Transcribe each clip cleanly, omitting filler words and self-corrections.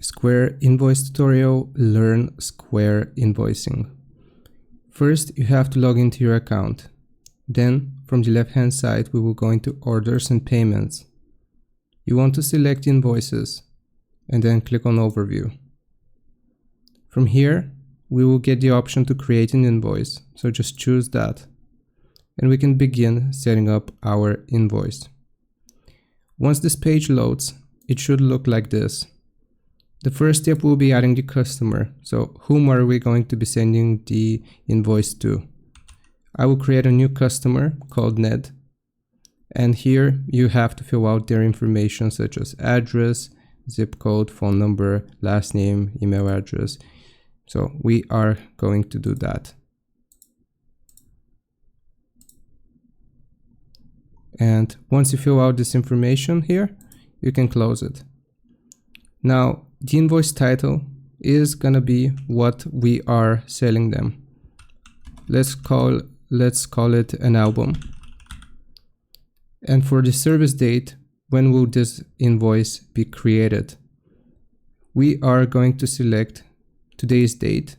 Square Invoice tutorial, learn Square Invoicing. First, you have to log into your account. Then, from the left hand side, we will go into Orders and Payments. You want to select Invoices and then click on Overview. From here, we will get the option to create an invoice, so just choose that. And we can begin setting up our invoice. Once this page loads, it should look like this. The first step will be adding the customer. So whom are we going to be sending the invoice to? I will create a new customer called Ned. And here you have to fill out their information such as address, zip code, phone number, last name, email address. So we are going to do that. And once you fill out this information here, you can close it. Now, the invoice title is gonna be what we are selling them. Let's call it an album. And for the service date, when will this invoice be created? We are going to select today's date,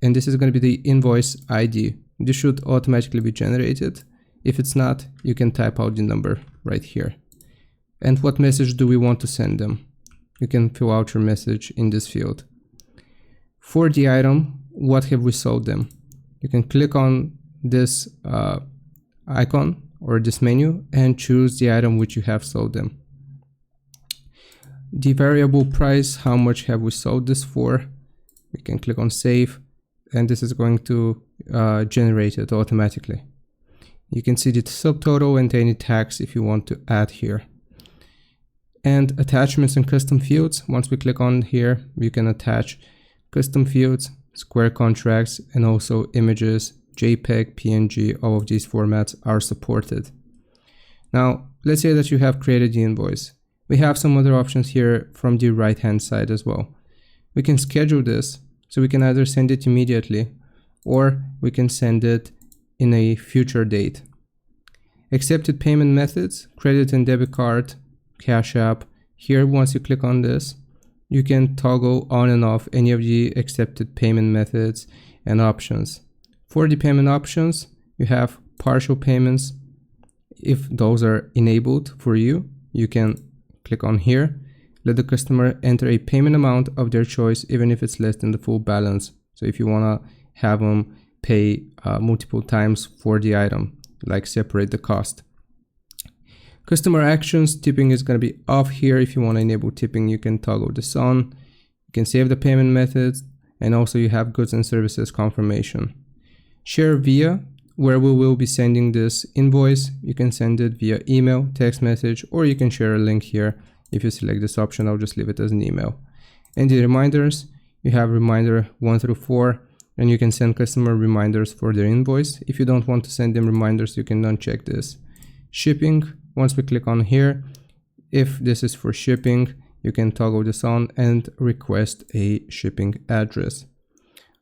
and this is going to be the invoice ID. This should automatically be generated. If it's not, you can type out the number right here. And what message do we want to send them? You can fill out your message in this field. For the item, what have we sold them? You can click on this icon or this menu and choose the item which you have sold them. The variable price, how much have we sold this for? We can click on save, and this is going to generate it automatically. You can see the subtotal and any tags if you want to add here. And attachments and custom fields. Once we click on here, you can attach custom fields, Square contracts, and also images, JPEG, PNG. All of these formats are supported. Now, let's say that you have created the invoice. We have some other options here from the right hand side as well. We can schedule this, so we can either send it immediately or we can send it in a future date. Accepted payment methods, credit and debit card, Cash App. Here, once you click on this, you can toggle on and off any of the accepted payment methods and options. For the payment options, you have partial payments. If those are enabled for you, you can click on here. Let the customer enter a payment amount of their choice, even if it's less than the full balance. So if you want to have them pay multiple times for the item, like separate the cost. Customer actions, tipping is going to be off here. If you want to enable tipping, you can toggle this on. You can save the payment methods, and also you have goods and services confirmation. Share via, where we will be sending this invoice. You can send it via email, text message, or you can share a link here. If you select this option, I'll just leave it as an email. And the reminders, you have reminder 1 through 4, and you can send customer reminders for their invoice. If you don't want to send them reminders, you can uncheck this. Shipping, once we click on here, if this is for shipping, you can toggle this on and request a shipping address.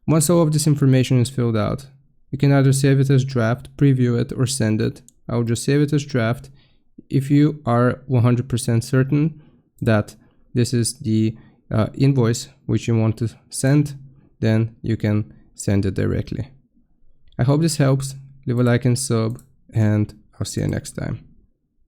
Once all of this information is filled out, you can either save it as draft, preview it, or send it. I'll just save it as draft. If you are 100% certain that this is the invoice which you want to send, then you can send it directly. I hope this helps. Leave a like and sub, and I'll see you next time.